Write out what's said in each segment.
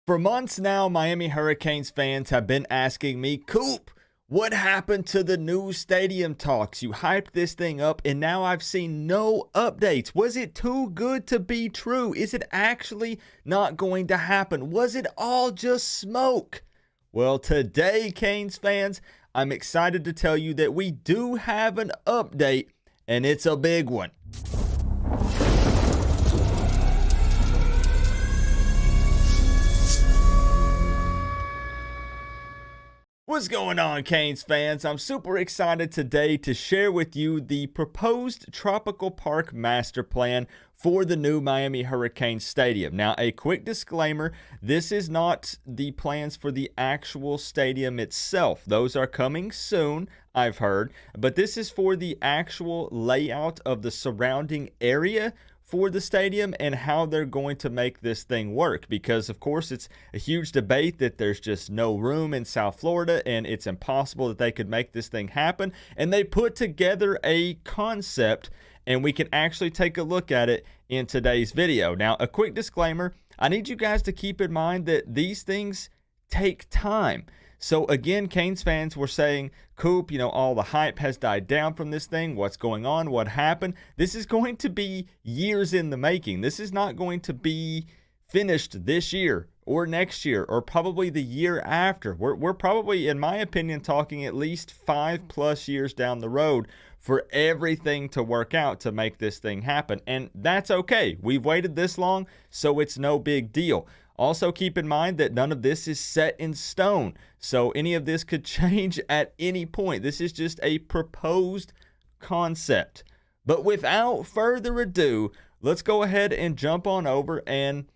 For months now, Miami Hurricanes fans have been asking me, Coop, what happened to the new stadium talks? You hyped this thing up and now I've seen no updates. Was it too good to be true? Is it actually not going to happen? Was it all just smoke? Well, today, Canes fans, I'm excited to tell you that we do have an update, and it's a big one. What's going on, Canes fans? I'm super excited today to share with you the proposed Tropical Park master plan for the new Miami Hurricane Stadium. Now, a quick disclaimer, this is not the plans for the actual stadium itself. Those are coming soon, I've heard, but this is for the actual layout of the surrounding area for the stadium and how they're going to make this thing work, because of course it's a huge debate that there's just no room in South Florida and it's impossible that they could make this thing happen, and they put together a concept and we can actually take a look at it in today's video. Now, a quick disclaimer, I need you guys to keep in mind that these things take time. So again, Canes fans were saying, Coop, all the hype has died down from this thing. What's going on? What happened? This is going to be years in the making. This is not going to be finished this year or next year or probably the year after. We're probably, in my opinion, talking at least 5+ years down the road for everything to work out to make this thing happen. And that's okay. We've waited this long, so it's no big deal. Also, keep in mind that none of this is set in stone, so any of this could change at any point. This is just a proposed concept. But without further ado, let's go ahead and jump on over and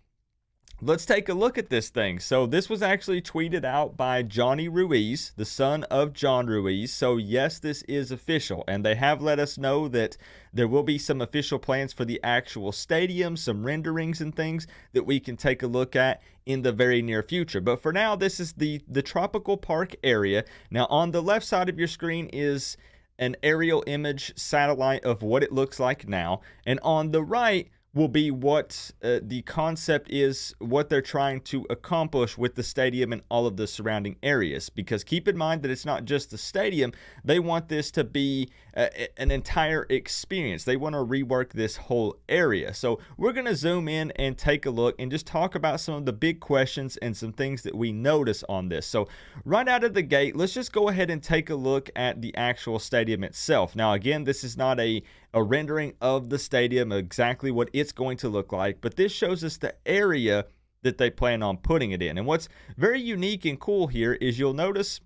let's take a look at this thing. So this was actually tweeted out by Johnny Ruiz, the son of John Ruiz. So yes, this is official, and they have let us know that there will be some official plans for the actual stadium, some renderings and things that we can take a look at in the very near future. But for now, this is the Tropical Park area. Now, on the left side of your screen is an aerial image satellite of what it looks like now, and on the right will be what the concept is, what they're trying to accomplish with the stadium and all of the surrounding areas. Because keep in mind that it's not just the stadium. They want this to be an entire experience. They want to rework this whole area. So we're going to zoom in and take a look and just talk about some of the big questions and some things that we notice on this. So right out of the gate, let's just go ahead and take a look at the actual stadium itself. Now, again, this is not a rendering of the stadium, exactly what it's going to look like, but this shows us the area that they plan on putting it in. And what's very unique and cool here is you'll notice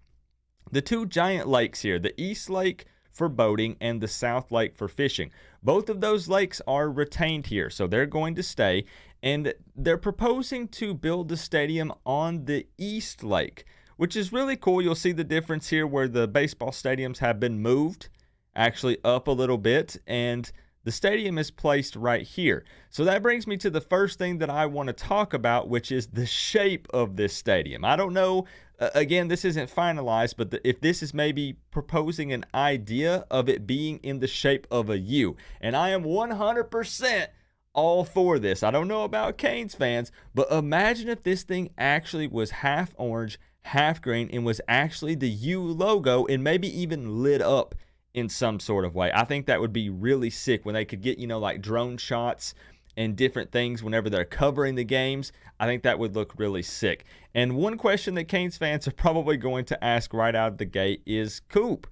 the two giant lakes here, the East Lake for boating and the South Lake for fishing. Both of those lakes are retained here, so they're going to stay, and they're proposing to build the stadium on the East Lake, which is really cool. You'll see the difference here where the baseball stadiums have been moved actually up a little bit, and the stadium is placed right here. So that brings me to the first thing that I want to talk about, which is the shape of this stadium. I don't know, again, this isn't finalized, but if this is maybe proposing an idea of it being in the shape of a U, and I am 100% all for this. I don't know about Canes fans, but imagine if this thing actually was half orange, half green, and was actually the U logo and maybe even lit up in some sort of way. I think that would be really sick when they could get, like drone shots and different things whenever they're covering the games. I think that would look really sick. And one question that Canes fans are probably going to ask right out of the gate is, Coop,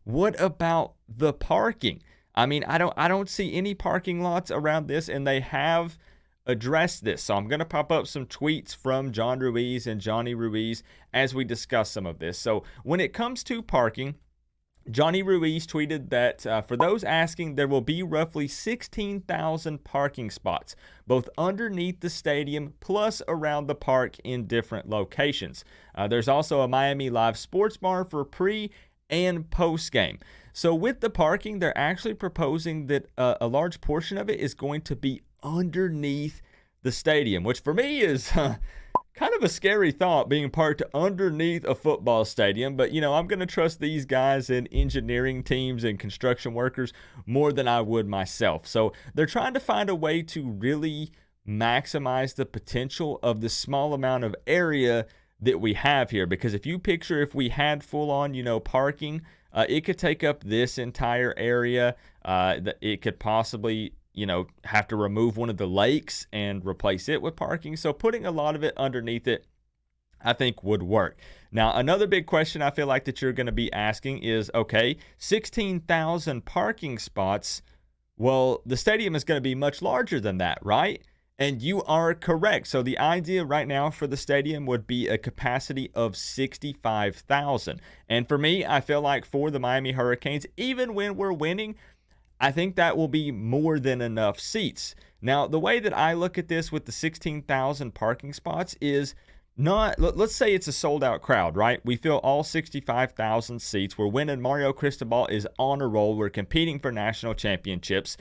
what about the parking? I mean, I don't see any parking lots around this, and they have addressed this. So I'm going to pop up some tweets from John Ruiz and Johnny Ruiz as we discuss some of this. So when it comes to parking, Johnny Ruiz tweeted that for those asking, there will be roughly 16,000 parking spots, both underneath the stadium plus around the park in different locations. There's also a Miami Live sports bar for pre and post game. So with the parking, they're actually proposing that a large portion of it is going to be underneath the stadium, which for me is kind of a scary thought, being parked underneath a football stadium. But, I'm going to trust these guys and engineering teams and construction workers more than I would myself. So they're trying to find a way to really maximize the potential of the small amount of area that we have here. Because if you picture if we had full on, parking, it could take up this entire area. It could possibly, have to remove one of the lakes and replace it with parking. So putting a lot of it underneath it, I think would work. Now, another big question I feel like that you're going to be asking is, okay, 16,000 parking spots. Well, the stadium is going to be much larger than that, right? And you are correct. So the idea right now for the stadium would be a capacity of 65,000. And for me, I feel like for the Miami Hurricanes, even when we're winning, I think that will be more than enough seats. Now, the way that I look at this with the 16,000 parking spots is not, let's say it's a sold out crowd, right? We fill all 65,000 seats. We're winning. Mario Cristobal is on a roll. We're competing for national championships.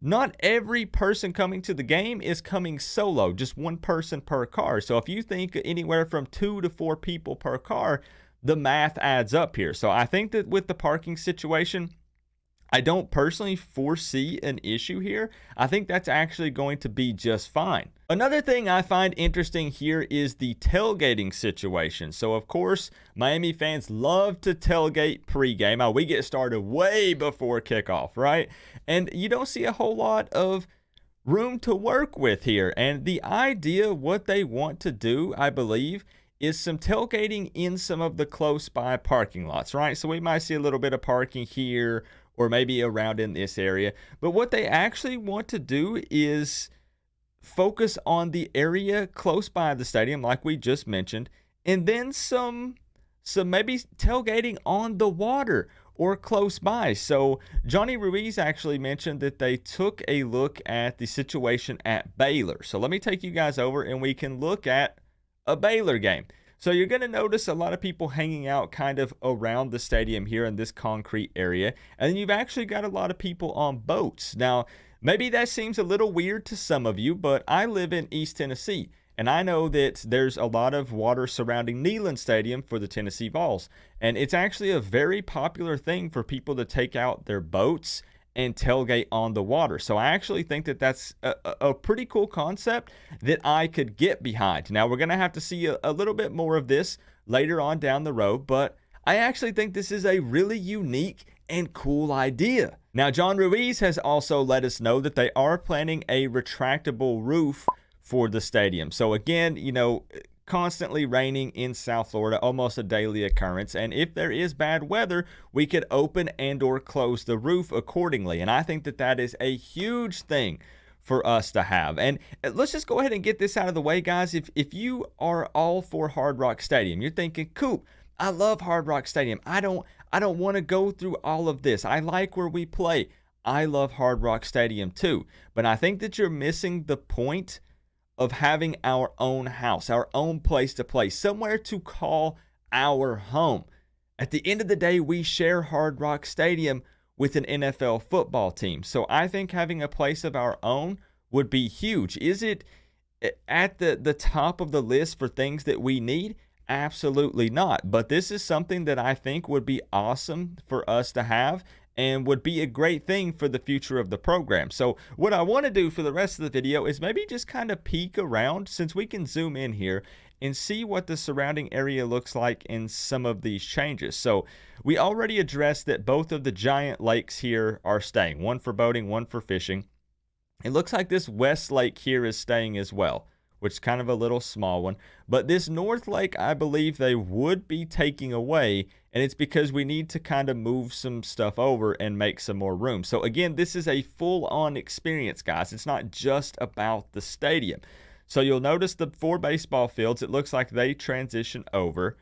Not every person coming to the game is coming solo, just one person per car. So if you think anywhere from 2 to 4 people per car, the math adds up here. So I think that with the parking situation, I don't personally foresee an issue here. I think that's actually going to be just fine. Another thing I find interesting here is the tailgating situation. So, of course, Miami fans love to tailgate pregame. We get started way before kickoff, right? And you don't see a whole lot of room to work with here. And the idea, what they want to do, I believe, is some tailgating in some of the close by parking lots, right? So we might see a little bit of parking here or maybe around in this area. But what they actually want to do is focus on the area close by the stadium, like we just mentioned, and then some maybe tailgating on the water or close by. So Johnny Ruiz actually mentioned that they took a look at the situation at Baylor. So let me take you guys over and we can look at a Baylor game. So you're going to notice a lot of people hanging out kind of around the stadium here in this concrete area. And then you've actually got a lot of people on boats. Now, maybe that seems a little weird to some of you, but I live in East Tennessee. And I know that there's a lot of water surrounding Neyland Stadium for the Tennessee Vols. And it's actually a very popular thing for people to take out their boats and tailgate on the water. So I actually think that that's a pretty cool concept that I could get behind. Now, we're going to have to see a little bit more of this later on down the road, but I actually think this is a really unique and cool idea. Now, John Ruiz has also let us know that they are planning a retractable roof for the stadium. So again, constantly raining in South Florida, almost a daily occurrence. And if there is bad weather, we could open and or close the roof accordingly. And I think that that is a huge thing for us to have. And let's just go ahead and get this out of the way, guys. If you are all for Hard Rock Stadium, you're thinking, Coop, I love Hard Rock Stadium. I don't want to go through all of this. I like where we play. I love Hard Rock Stadium too. But I think that you're missing the point of having our own house, our own place to play, somewhere to call our home. At the end of the day, we share Hard Rock Stadium with an NFL football team. So I think having a place of our own would be huge. Is it at the top of the list for things that we need? Absolutely not. But this is something that I think would be awesome for us to have and would be a great thing for the future of the program. So what I want to do for the rest of the video is maybe just kind of peek around, since we can zoom in here and see what the surrounding area looks like in some of these changes. So we already addressed that both of the giant lakes here are staying, one for boating, one for fishing. It looks like this west lake here is staying as well, which is kind of a little small one. But this north lake, I believe they would be taking away, and it's because we need to kind of move some stuff over and make some more room. So again, this is a full-on experience, guys. It's not just about the stadium. So you'll notice the 4 baseball fields, it looks like they transition over.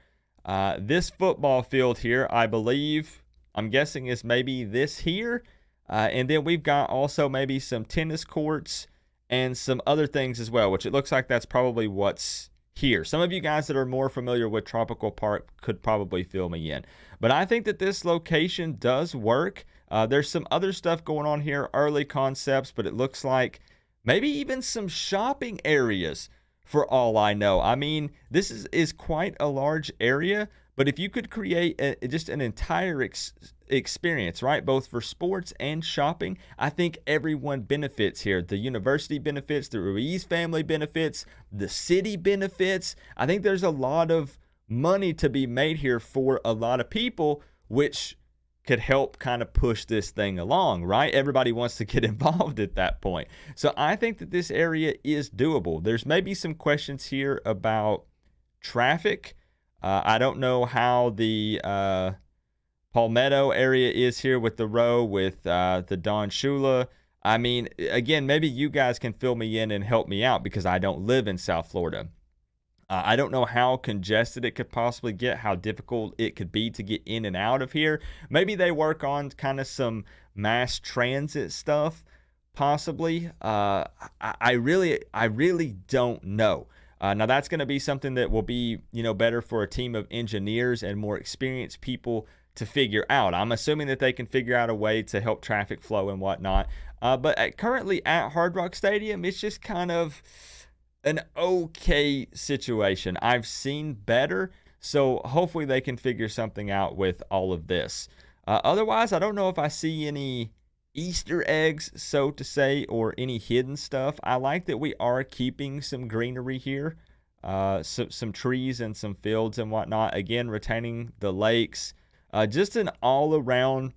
This football field here, I believe, I'm guessing is maybe this here. And then we've got also maybe some tennis courts and some other things as well, which it looks like that's probably what's here. Some of you guys that are more familiar with Tropical Park could probably fill me in. But I think that this location does work. There's some other stuff going on here, early concepts, but it looks like maybe even some shopping areas for all I know. I mean, this is quite a large area, but if you could create just an entire experience, right? Both for sports and shopping. I think everyone benefits here. The university benefits, the Ruiz family benefits, the city benefits. I think there's a lot of money to be made here for a lot of people, which could help kind of push this thing along, right? Everybody wants to get involved at that point. So I think that this area is doable. There's maybe some questions here about traffic. I don't know how the Palmetto area is here with the row with the Don Shula. I mean, again, maybe you guys can fill me in and help me out because I don't live in South Florida. I don't know how congested it could possibly get, how difficult it could be to get in and out of here. Maybe they work on kind of some mass transit stuff, possibly. I really don't know. Now that's going to be something that will be, better for a team of engineers and more experienced people to figure out. I'm assuming that they can figure out a way to help traffic flow and whatnot. But currently at Hard Rock Stadium, it's just kind of an okay situation. I've seen better, so hopefully they can figure something out with all of this. Otherwise, I don't know if I see any Easter eggs, so to say, or any hidden stuff. I like that we are keeping some greenery here, some trees and some fields and whatnot. Again, retaining the lakes, just an all-around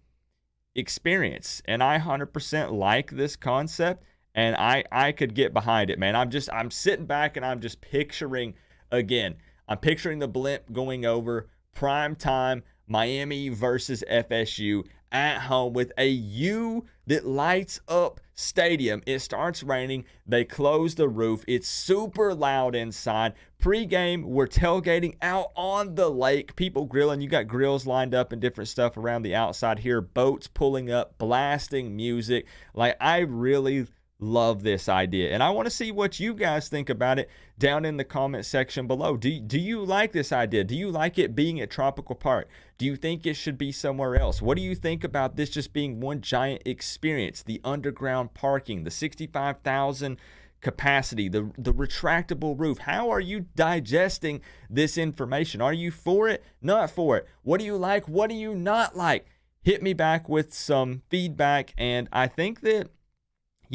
experience. And I 100% like this concept. And I could get behind it, man. I'm sitting back and I'm just picturing, again, I'm picturing the blimp going over, prime time, Miami versus FSU at home with a U that lights up stadium. It starts raining. They close the roof. It's super loud inside. Pre-game, we're tailgating out on the lake. People grilling. You got grills lined up and different stuff around the outside here. Boats pulling up, blasting music. Like, I really love this idea, and I want to see what you guys think about it down in the comment section below. Do you like this idea? Do you like it being at Tropical Park? Do you think it should be somewhere else? What do you think about this just being one giant experience? The underground parking, the 65,000 capacity, the retractable roof. How are you digesting this information? Are you for it? Not for it? What do you like? What do you not like? Hit me back with some feedback, and I think that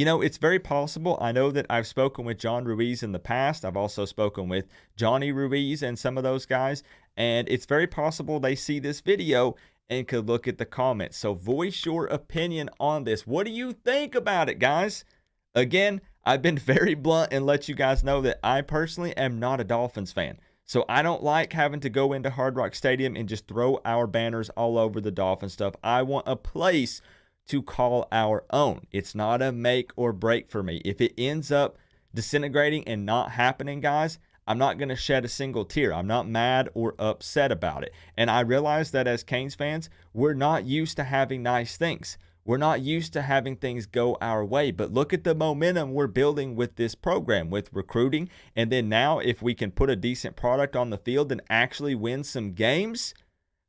it's very possible. I know that I've spoken with John Ruiz in the past. I've also spoken with Johnny Ruiz and some of those guys. And it's very possible they see this video and could look at the comments. So voice your opinion on this. What do you think about it, guys? Again, I've been very blunt and let you guys know that I personally am not a Dolphins fan. So I don't like having to go into Hard Rock Stadium and just throw our banners all over the Dolphin stuff. I want a place to call our own. It's not a make or break for me. If it ends up disintegrating and not happening, guys, I'm not going to shed a single tear. I'm not mad or upset about it. And I realize that as Canes fans, we're not used to having nice things. We're not used to having things go our way. But look at the momentum we're building with this program, with recruiting. And then now if we can put a decent product on the field and actually win some games,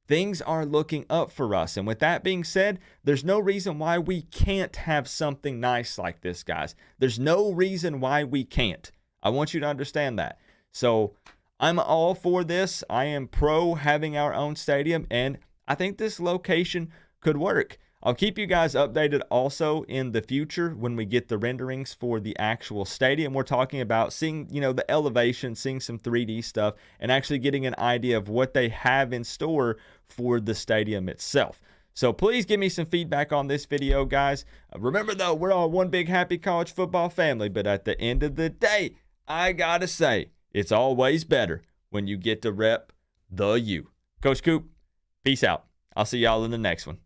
things are looking up for us. And with that being said, there's no reason why we can't have something nice like this, guys. There's no reason why we can't. I want you to understand that. So I'm all for this. I am pro having our own stadium, and I think this location could work. I'll keep you guys updated also in the future when we get the renderings for the actual stadium. We're talking about seeing, the elevation, seeing some 3D stuff, and actually getting an idea of what they have in store for the stadium itself. So please give me some feedback on this video, guys. Remember, though, we're all one big happy college football family, but at the end of the day, I gotta say, it's always better when you get to rep the U. Coach Coop, peace out. I'll see y'all in the next one.